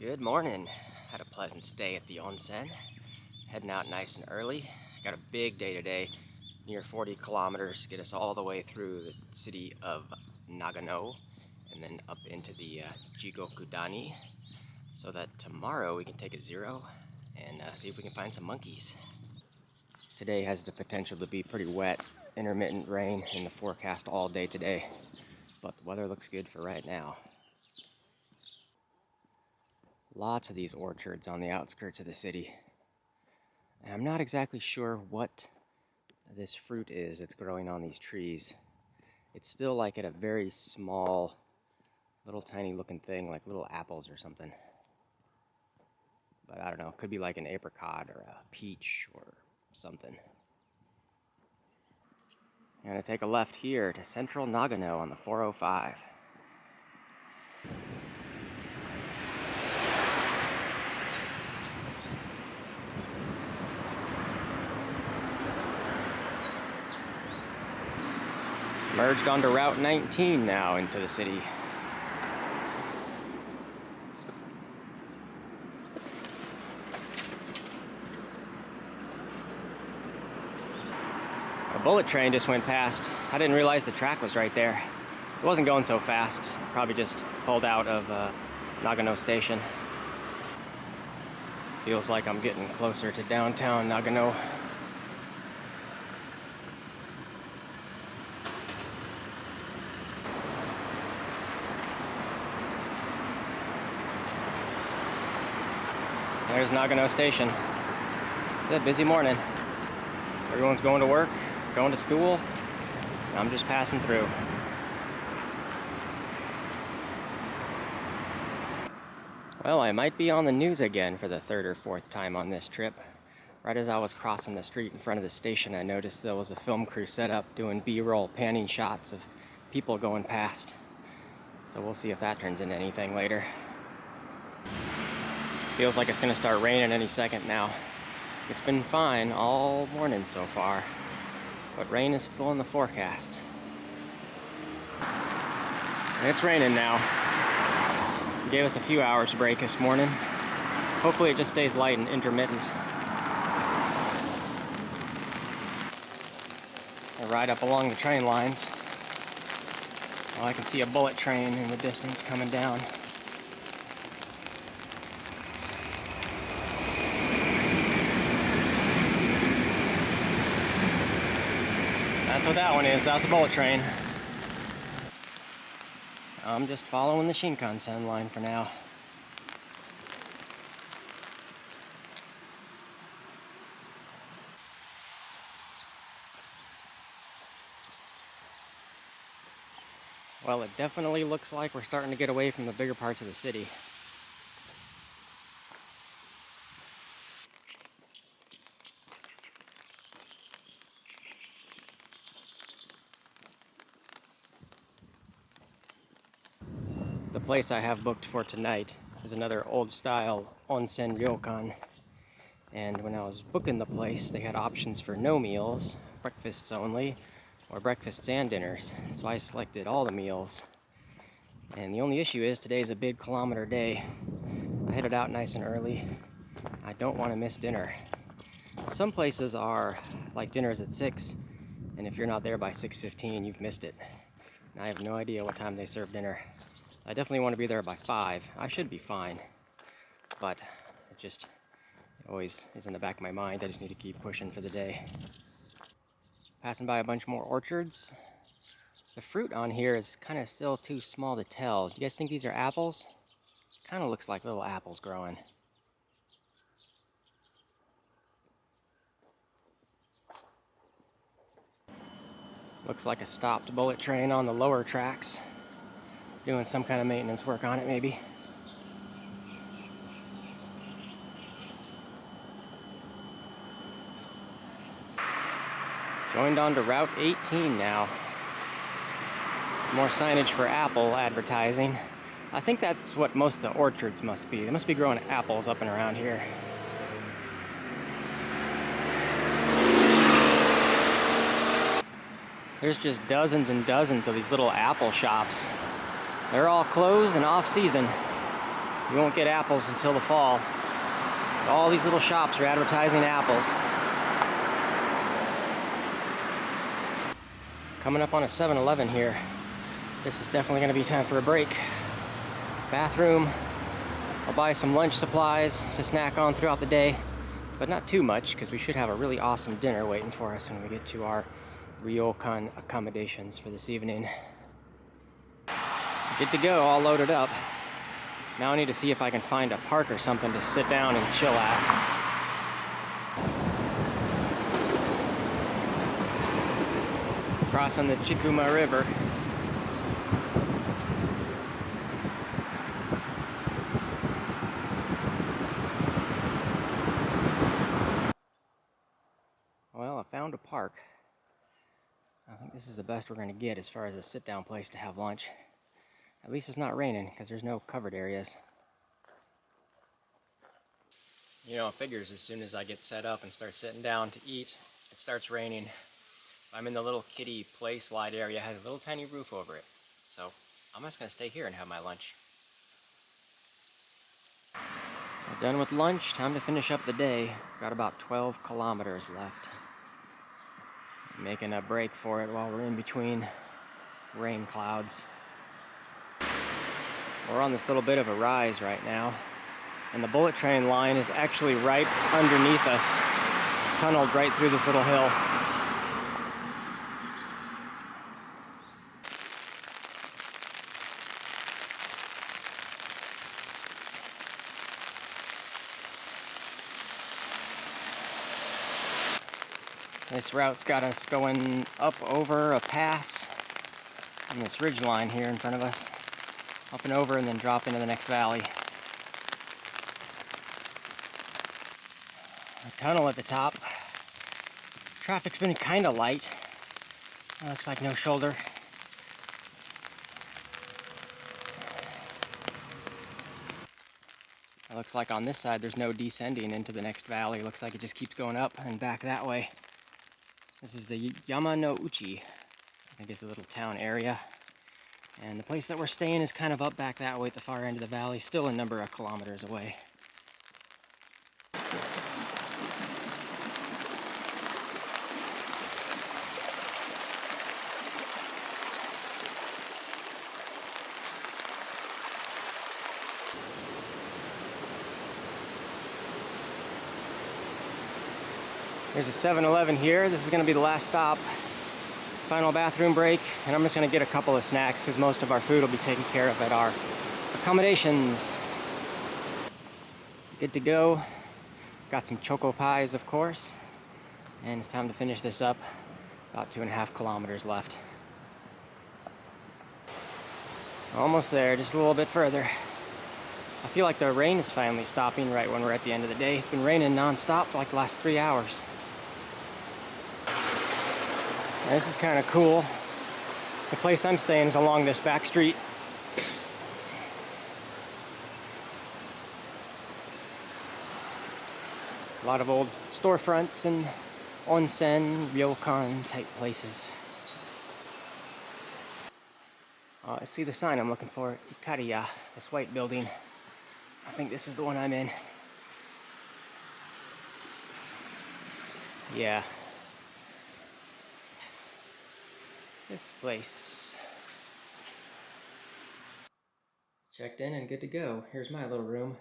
Good morning. Had a pleasant stay at the onsen. Heading out nice and early. Got a big day today, near 40 kilometers, get us all the way through the city of Nagano and then up into the Jigokudani, so that tomorrow we can take a zero and see if we can find some monkeys. Today has the potential to be pretty wet, intermittent rain in the forecast all day today, but the weather looks good for right now. Lots of these orchards on the outskirts of the city. And I'm not exactly sure what this fruit is that's growing on these trees. It's still like at a very small, little tiny looking thing, like little apples or something. But I don't know, it could be like an apricot or a peach or something. I'm gonna take a left here to central Nagano on the 405. Merged onto Route 19 now into the city. A bullet train just went past. I didn't realize the track was right there. It wasn't going so fast. Probably just pulled out of Nagano Station. Feels like I'm getting closer to downtown Nagano. There's Nagano Station. It's a busy morning. Everyone's going to work, going to school. I'm just passing through. Well, I might be on the news again for the third or fourth time on this trip. Right as I was crossing the street in front of the station, I noticed there was a film crew set up doing B-roll panning shots of people going past. So we'll see if that turns into anything later. Feels like it's going to start raining any second now. It's been fine all morning so far, but rain is still in the forecast. And it's raining now. It gave us a few hours break this morning. Hopefully it just stays light and intermittent. I ride up along the train lines. Well, I can see a bullet train in the distance coming down. That's what that one is. That's a bullet train. I'm just following the Shinkansen line for now. Well, it definitely looks like we're starting to get away from the bigger parts of the city. The place I have booked for tonight is another old-style Onsen Ryokan. And when I was booking the place, they had options for no meals, breakfasts only, or breakfasts and dinners. So I selected all the meals. And the only issue is today's a big kilometer day. I headed out nice and early. I don't want to miss dinner. Some places are like dinners at 6, and if you're not there by 6:15, you've missed it. And I have no idea what time they serve dinner. I definitely want to be there by 5. I should be fine, but it always is in the back of my mind. I just need to keep pushing for the day. Passing by a bunch more orchards. The fruit on here is kind of still too small to tell. Do you guys think these are apples? Kind of looks like little apples growing. Looks like a stopped bullet train on the lower tracks. Doing some kind of maintenance work on it, maybe. Joined onto Route 18 now. More signage for apple advertising. I think that's what most of the orchards must be. They must be growing apples up and around here. There's just dozens and dozens of these little apple shops. They're all closed and off season. You won't get apples until the fall. All these little shops are advertising apples. Coming up on a 7-Eleven here. This is definitely going to be time for a break. Bathroom. I'll buy some lunch supplies to snack on throughout the day, but not too much because we should have a really awesome dinner waiting for us when we get to our Ryokan accommodations for this evening. Good to go, all loaded up. Now I need to see if I can find a park or something to sit down and chill at. Crossing the Chikuma River. Well, I found a park. I think this is the best we're going to get as far as a sit-down place to have lunch. At least it's not raining, because there's no covered areas. You know, it figures as soon as I get set up and start sitting down to eat, it starts raining. I'm in the little kiddie play slide area, it has a little tiny roof over it. So I'm just going to stay here and have my lunch. Well, done with lunch, time to finish up the day. Got about 12 kilometers left. Making a break for it while we're in between rain clouds. We're on this little bit of a rise right now, and the bullet train line is actually right underneath us, tunneled right through this little hill. This route's got us going up over a pass on this ridge line here in front of us. Up and over and then drop into the next valley. A tunnel at the top. Traffic's been kind of light. It looks like no shoulder. It looks like on this side there's no descending into the next valley. It looks like it just keeps going up and back that way. This is the Yamanouchi, I think is the little town area. And the place that we're staying is kind of up back that way at the far end of the valley, still a number of kilometers away. There's a 7-Eleven here. This is going to be the last stop. Final bathroom break, and I'm just going to get a couple of snacks because most of our food will be taken care of at our accommodations. Good to go. Got some choco pies, of course, and it's time to finish this up. About 2.5 kilometers left. Almost there, just a little bit further. I feel like the rain is finally stopping right when we're at the end of the day. It's been raining non-stop for like the last 3 hours. This is kind of cool. The place I'm staying is along this back street. A lot of old storefronts and onsen, ryokan type places. I see the sign I'm looking for, Ikariya, this white building. I think this is the one I'm in. Yeah. This place. Checked in and good to go. Here's my little room.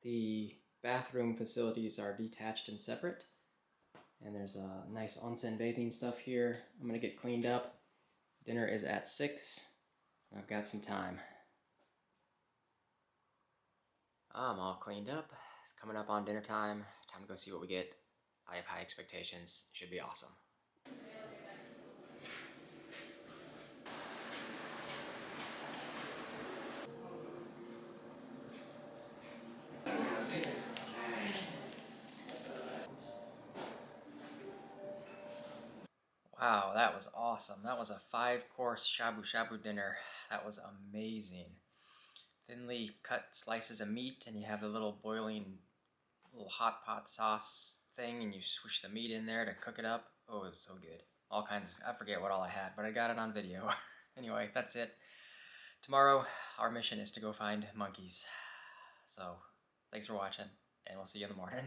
The bathroom facilities are detached and separate. And there's a nice onsen bathing stuff here. I'm gonna get cleaned up. Dinner is at 6. I've got some time. I'm all cleaned up. It's coming up on dinner time. Time to go see what we get. I have high expectations. Should be awesome. Wow, that was awesome. That was a 5-course shabu-shabu dinner. That was amazing. Thinly cut slices of meat, and you have the little boiling, little hot pot sauce thing, and you swish the meat in there to cook it up. Oh, it was so good. All kinds of, I forget what all I had, but I got it on video. Anyway, that's it. Tomorrow, our mission is to go find monkeys. So, thanks for watching, and we'll see you in the morning.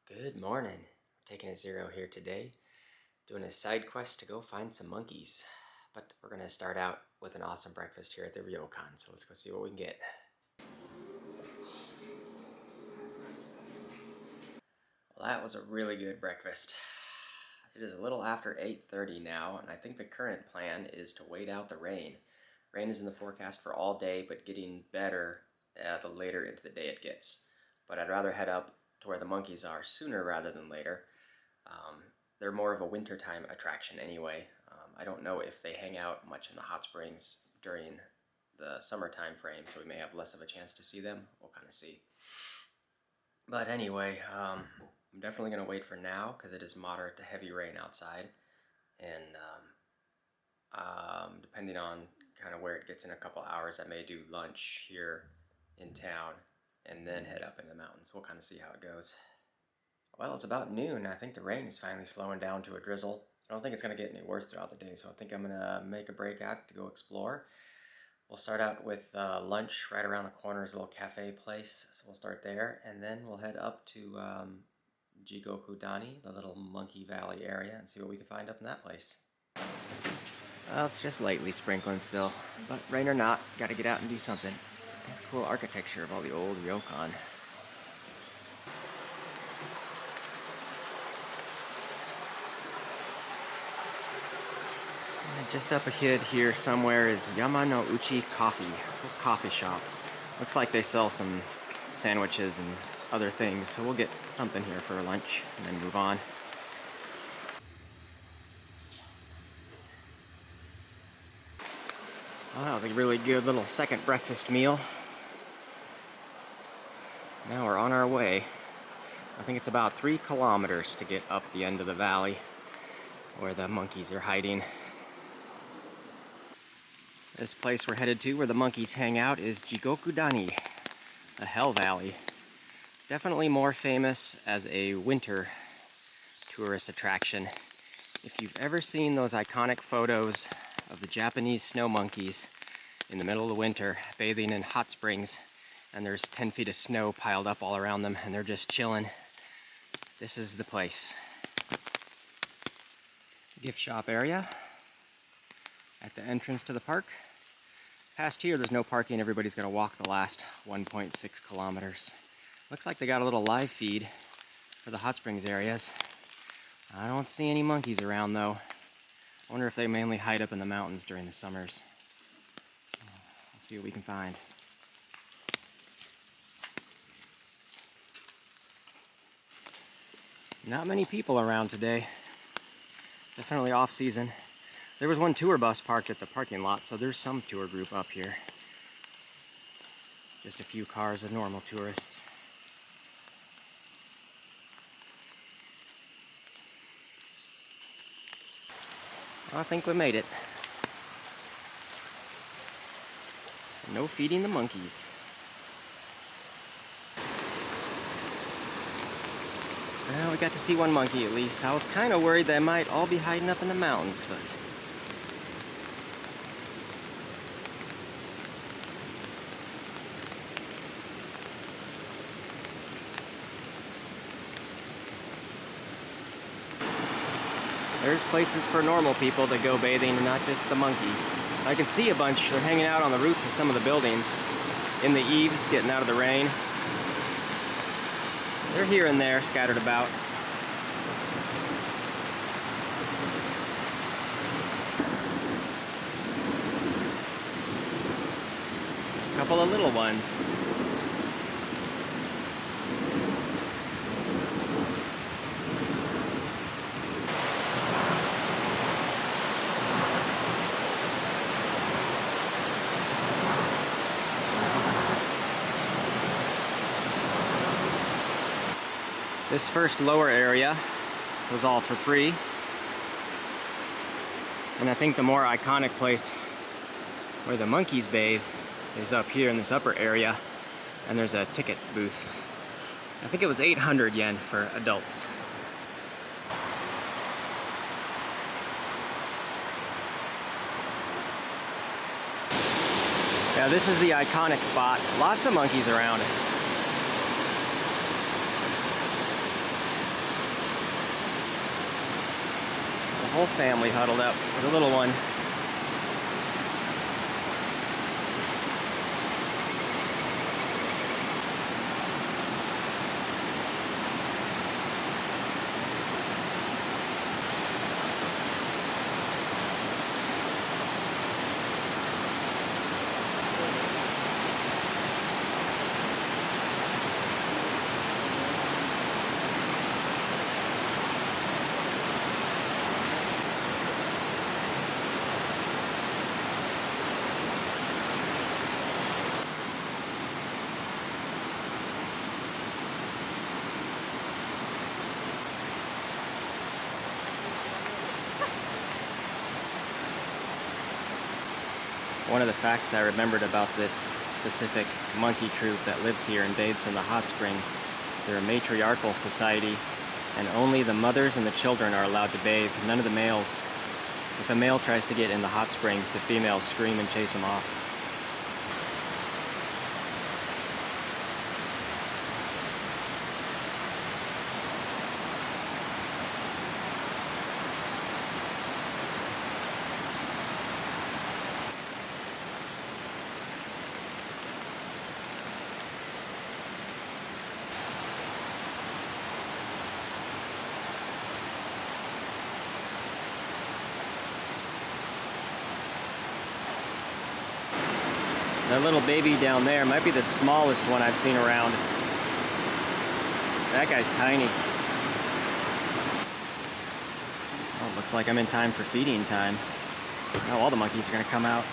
Good morning. We're taking a zero here today, doing a side quest to go find some monkeys. But we're gonna start out with an awesome breakfast here at the Ryokan, so let's go see what we can get. Well, that was a really good breakfast. It is a little after 8:30 now, and I think the current plan is to wait out the rain. Rain is in the forecast for all day, but getting better the later into the day it gets. But I'd rather head up to where the monkeys are sooner rather than later. They're more of a wintertime attraction anyway. I don't know if they hang out much in the hot springs during the summertime frame, so we may have less of a chance to see them. We'll kind of see. But anyway, I'm definitely going to wait for now because it is moderate to heavy rain outside. And depending on kind of where it gets in a couple hours, I may do lunch here in town and then head up in the mountains. We'll kind of see how it goes. Well, it's about noon. I think the rain is finally slowing down to a drizzle. I don't think it's going to get any worse throughout the day, so I think I'm going to make a break out to go explore. We'll start out with lunch right around the corner is a little cafe place, so we'll start there, and then we'll head up to Jigokudani, the little Monkey Valley area, and see what we can find up in that place. Well, it's just lightly sprinkling still, but rain or not, gotta get out and do something. It's cool architecture of all the old ryokan. And just up ahead here somewhere is Yama no Uchi coffee shop. Looks like they sell some sandwiches and other things, so we'll get something here for lunch and then move on. Well, that was a really good little second breakfast meal. Now we're on our way. I think it's about 3 kilometers to get up the end of the valley where the monkeys are hiding. This place we're headed to where the monkeys hang out is Jigokudani, the Hell Valley. Definitely more famous as a winter tourist attraction. If you've ever seen those iconic photos of the Japanese snow monkeys in the middle of the winter bathing in hot springs, and there's 10 feet of snow piled up all around them and they're just chilling, this is the place. Gift shop area at the entrance to the park. Past here there's no parking, everybody's gonna walk the last 1.6 kilometers. Looks like they got a little live feed for the hot springs areas. I don't see any monkeys around though. I wonder if they mainly hide up in the mountains during the summers. Let's see what we can find. Not many people around today. Definitely off season. There was one tour bus parked at the parking lot, so there's some tour group up here. Just a few cars of normal tourists. I think we made it. No feeding the monkeys. Well, we got to see one monkey at least. I was kind of worried they might all be hiding up in the mountains, but there's places for normal people to go bathing and not just the monkeys. I can see a bunch. They're hanging out on the roofs of some of the buildings, in the eaves, getting out of the rain. They're here and there, scattered about. A couple of little ones. This first lower area was all for free. And I think the more iconic place where the monkeys bathe is up here in this upper area, and there's a ticket booth. I think it was 800 yen for adults. Yeah, this is the iconic spot. Lots of monkeys around. The whole family huddled up with a little one. One of the facts I remembered about this specific monkey troop that lives here and bathes in the hot springs is they're a matriarchal society, and only the mothers and the children are allowed to bathe, none of the males. If a male tries to get in the hot springs, the females scream and chase him off. That little baby down there might be the smallest one I've seen around. That guy's tiny. Oh, looks like I'm in time for feeding time. Now all the monkeys are gonna come out.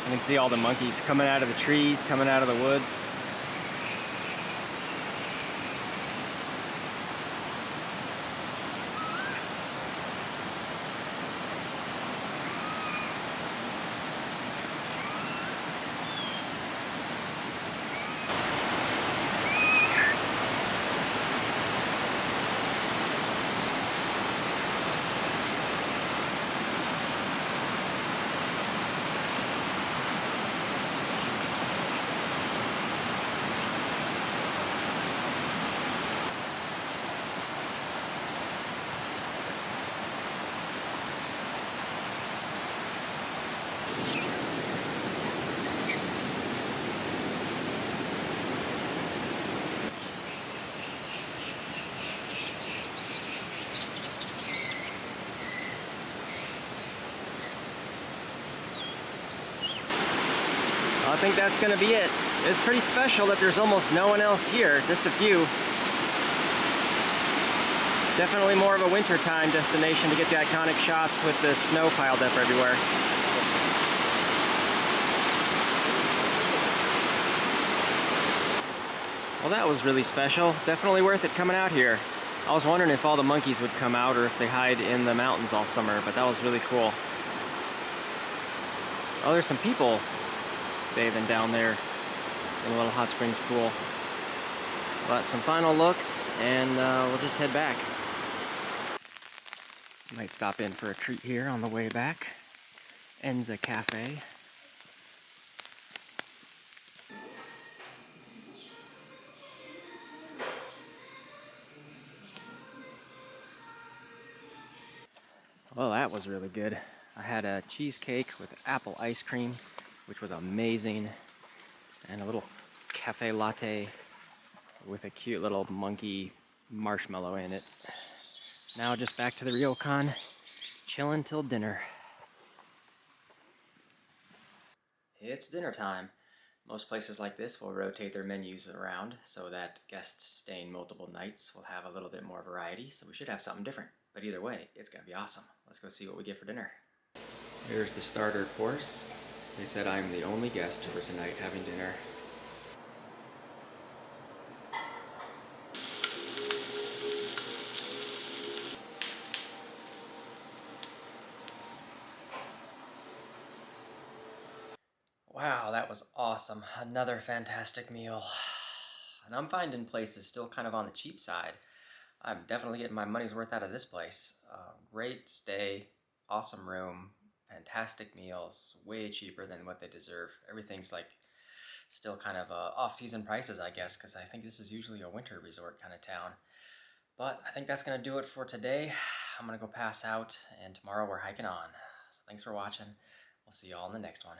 You can see all the monkeys coming out of the trees, coming out of the woods. I think that's going to be it. It's pretty special that there's almost no one else here, just a few. Definitely more of a wintertime destination to get the iconic shots with the snow piled up everywhere. Well, that was really special. Definitely worth it coming out here. I was wondering if all the monkeys would come out or if they hide in the mountains all summer, but that was really cool. Oh, there's some people bathing down there in a little hot springs pool. But some final looks, and we'll just head back. Might stop in for a treat here on the way back. Enza Cafe. Well, that was really good. I had a cheesecake with apple ice cream, which was amazing, and a little cafe latte with a cute little monkey marshmallow in it. Now just back to the Ryokan, chilling till dinner. It's dinner time. Most places like this will rotate their menus around so that guests staying multiple nights will have a little bit more variety, so we should have something different. But either way, it's gonna be awesome. Let's go see what we get for dinner. Here's the starter course. They said I'm the only guest for tonight having dinner. Wow, that was awesome. Another fantastic meal. And I'm finding places still kind of on the cheap side. I'm definitely getting my money's worth out of this place. Great stay, awesome room, fantastic meals, way cheaper than what they deserve. Everything's like still kind of off-season prices, I guess, because I think this is usually a winter resort kind of town. But I think that's going to do it for today. I'm going to go pass out, and tomorrow we're hiking on. So thanks for watching. We'll see you all in the next one.